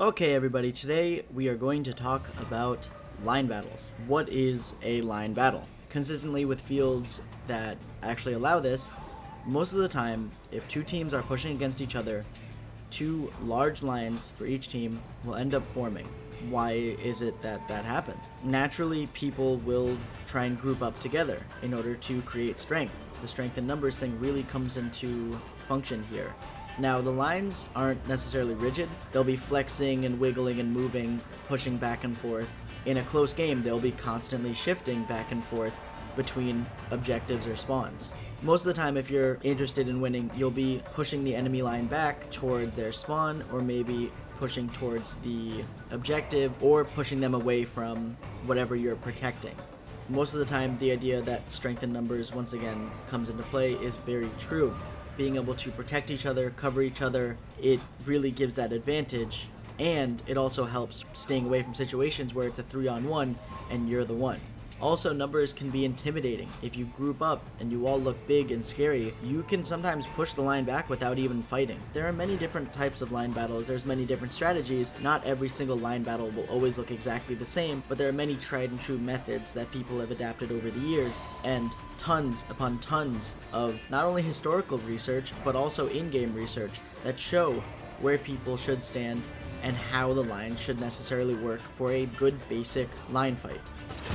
Okay, everybody, today we are going to talk about line battles. What is a line battle? Consistently with fields that actually allow this, most of the time, if two teams are pushing against each other, two large lines for each team will end up forming. Why is it that that happens? Naturally, people will try and group up together in order to create strength. The strength in numbers thing really comes into function here. Now, the lines aren't necessarily rigid. They'll be flexing and wiggling and moving, pushing back and forth. In a close game, they'll be constantly shifting back and forth between objectives or spawns. Most of the time, if you're interested in winning, you'll be pushing the enemy line back towards their spawn, or maybe pushing towards the objective, or pushing them away from whatever you're protecting. Most of the time, the idea that strength in numbers once again comes into play is very true. Being able to protect each other, cover each other, it really gives that advantage, and it also helps staying away from situations where it's a 3-on-1 and you're the one. Also, numbers can be intimidating. If you group up and you all look big and scary, you can sometimes push the line back without even fighting. There are many different types of line battles, there's many different strategies. Not every single line battle will always look exactly the same, but there are many tried and true methods that people have adapted over the years, and tons upon tons of not only historical research, but also in-game research that show where people should stand and how the line should necessarily work for a good basic line fight.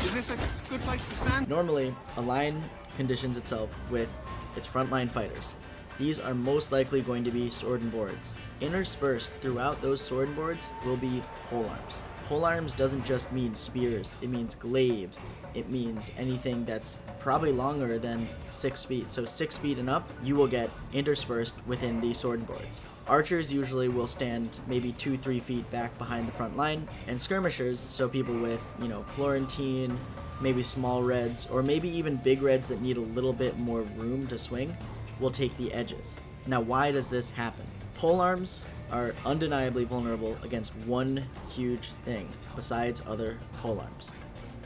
Is this a good place to stand? Normally, a line conditions itself with its frontline fighters. These are most likely going to be sword and boards. Interspersed throughout those sword and boards will be polearms. Polearms doesn't just mean spears, it means glaives. It means anything that's probably longer than 6 feet. So 6 feet and up, you will get interspersed within the sword and boards. Archers usually will stand maybe 2-3 feet back behind the front line, and skirmishers, so people with, Florentine, maybe small reds, or maybe even big reds that need a little bit more room to swing, will take the edges. Now, why does this happen? Polearms are undeniably vulnerable against one huge thing besides other polearms: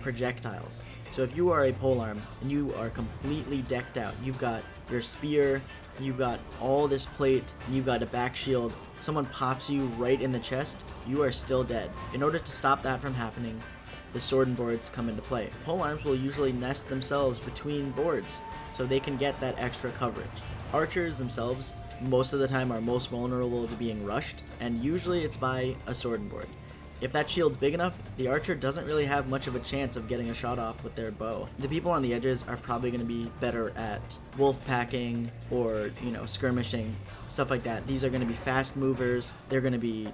projectiles. So if you are a polearm and you are completely decked out, you've got your spear, you've got all this plate, you've got a back shield, someone pops you right in the chest, you are still dead. In order to stop that from happening, the sword and boards come into play. Polearms will usually nest themselves between boards so they can get that extra coverage. Archers themselves most of the time are most vulnerable to being rushed, and usually it's by a sword and board. If that shield's big enough, the archer doesn't really have much of a chance of getting a shot off with their bow. The people on the edges are probably going to be better at wolf packing or, skirmishing, stuff like that. These are going to be fast movers. They're going to be,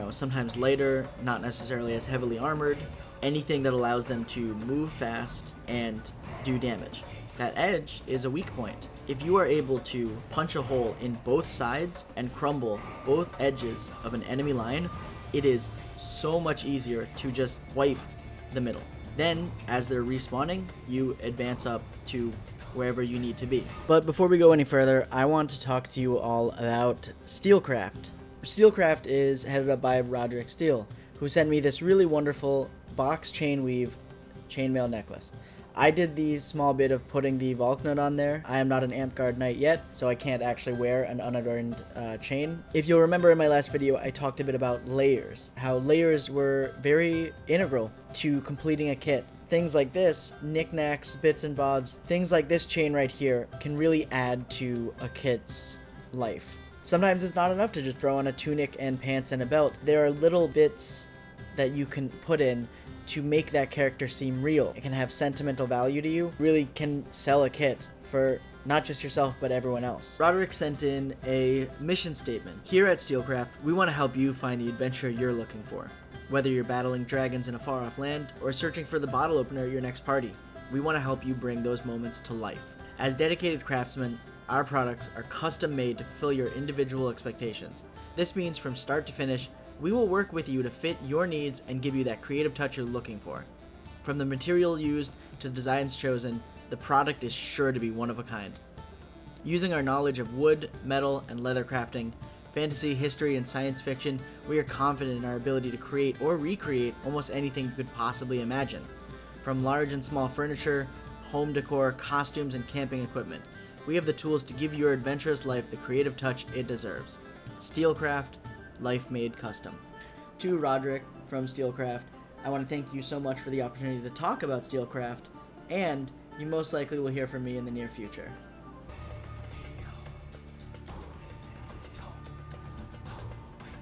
sometimes lighter, not necessarily as heavily armored. Anything that allows them to move fast and do damage. That edge is a weak point. If you are able to punch a hole in both sides and crumble both edges of an enemy line, it is so much easier to just wipe the middle. Then, as they're respawning, you advance up to wherever you need to be. But before we go any further, I want to talk to you all about Steelcraft. Steelcraft is headed up by Roderick Steele, who sent me this really wonderful box chain weave chainmail necklace. I did the small bit of putting the Valknut on there. I am not an Amtgard Knight yet, so I can't actually wear an unadorned chain. If you'll remember in my last video, I talked a bit about layers, how layers were very integral to completing a kit. Things like this, knickknacks, bits and bobs, things like this chain right here can really add to a kit's life. Sometimes it's not enough to just throw on a tunic and pants and a belt. There are little bits that you can put in to make that character seem real. It can have sentimental value to you, really can sell a kit for not just yourself, but everyone else. Roderick sent in a mission statement. Here at Steelcraft, we want to help you find the adventure you're looking for. Whether you're battling dragons in a far-off land or searching for the bottle opener at your next party, we want to help you bring those moments to life. As dedicated craftsmen, our products are custom made to fulfill your individual expectations. This means from start to finish, we will work with you to fit your needs and give you that creative touch you're looking for. From the material used to the designs chosen, the product is sure to be one of a kind. Using our knowledge of wood, metal, and leather crafting, fantasy, history, and science fiction, we are confident in our ability to create or recreate almost anything you could possibly imagine. From large and small furniture, home decor, costumes, and camping equipment, we have the tools to give your adventurous life the creative touch it deserves. Steelcraft, life made custom. To Roderick from Steelcraft, I want to thank you so much for the opportunity to talk about Steelcraft, and you most likely will hear from me in the near future.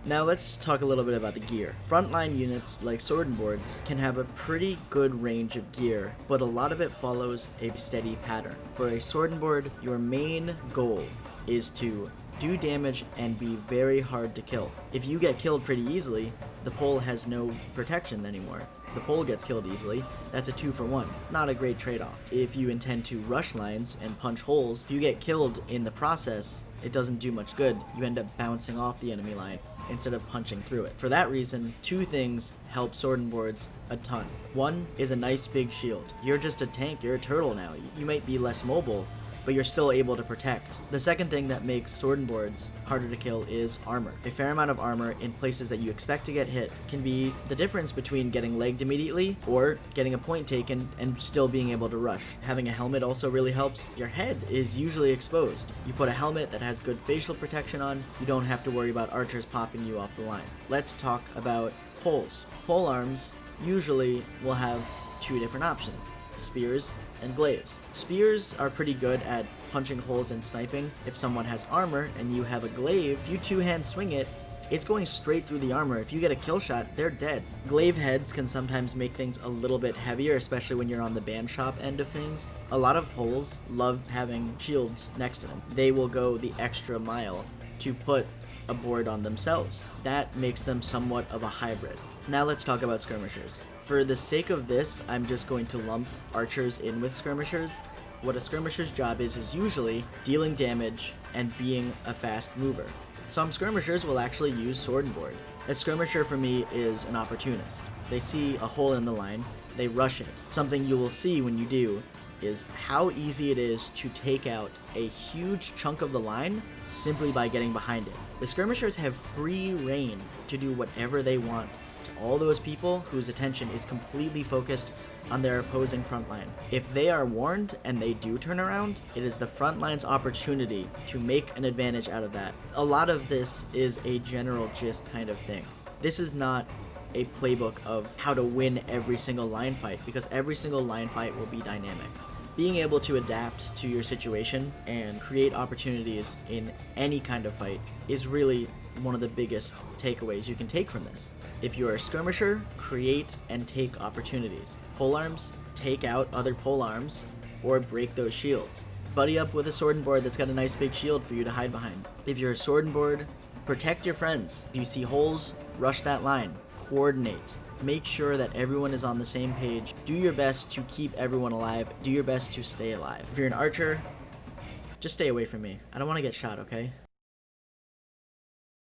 Now let's talk a little bit about the gear. Frontline units like sword and boards can have a pretty good range of gear, but a lot of it follows a steady pattern. For a sword and board, your main goal is to do damage and be very hard to kill. If you get killed pretty easily, the pole has no protection anymore. The pole gets killed easily, that's a 2-for-1. Not a great trade-off. If you intend to rush lines and punch holes, if you get killed in the process, it doesn't do much good. You end up bouncing off the enemy line instead of punching through it. For that reason, two things help sword and boards a ton. One is a nice big shield. You're just a tank, you're a turtle now. You might be less mobile, but you're still able to protect. The second thing that makes sword and boards harder to kill is armor. A fair amount of armor in places that you expect to get hit can be the difference between getting legged immediately or getting a point taken and still being able to rush. Having a helmet also really helps. Your head is usually exposed. You put a helmet that has good facial protection on, you don't have to worry about archers popping you off the line. Let's talk about poles. Pole arms usually will have two different options: spears and glaives. Spears are pretty good at punching holes and sniping. If someone has armor and you have a glaive, if you two-hand swing it, it's going straight through the armor. If you get a kill shot, they're dead. Glaive heads can sometimes make things a little bit heavier, especially when you're on the band shop end of things. A lot of poles love having shields next to them. They will go the extra mile to put a board on themselves. That makes them somewhat of a hybrid. Now let's talk about skirmishers. For the sake of this, I'm just going to lump archers in with skirmishers. What a skirmisher's job is usually dealing damage and being a fast mover. Some skirmishers will actually use sword and board. A skirmisher for me is an opportunist. They see a hole in the line, they rush it. Something you will see when you do is how easy it is to take out a huge chunk of the line simply by getting behind it. The skirmishers have free reign to do whatever they want to all those people whose attention is completely focused on their opposing front line. If they are warned and they do turn around, it is the front line's opportunity to make an advantage out of that. A lot of this is a general gist kind of thing. This is not a playbook of how to win every single line fight, because every single line fight will be dynamic. Being able to adapt to your situation and create opportunities in any kind of fight is really one of the biggest takeaways you can take from this. If you're a skirmisher, create and take opportunities. Polearms, take out other polearms or break those shields. Buddy up with a sword and board that's got a nice big shield for you to hide behind. If you're a sword and board, protect your friends. If you see holes, rush that line. Coordinate. Make sure that everyone is on the same page. Do your best to keep everyone alive. Do your best to stay alive. If you're an archer, just stay away from me. I don't want to get shot, okay?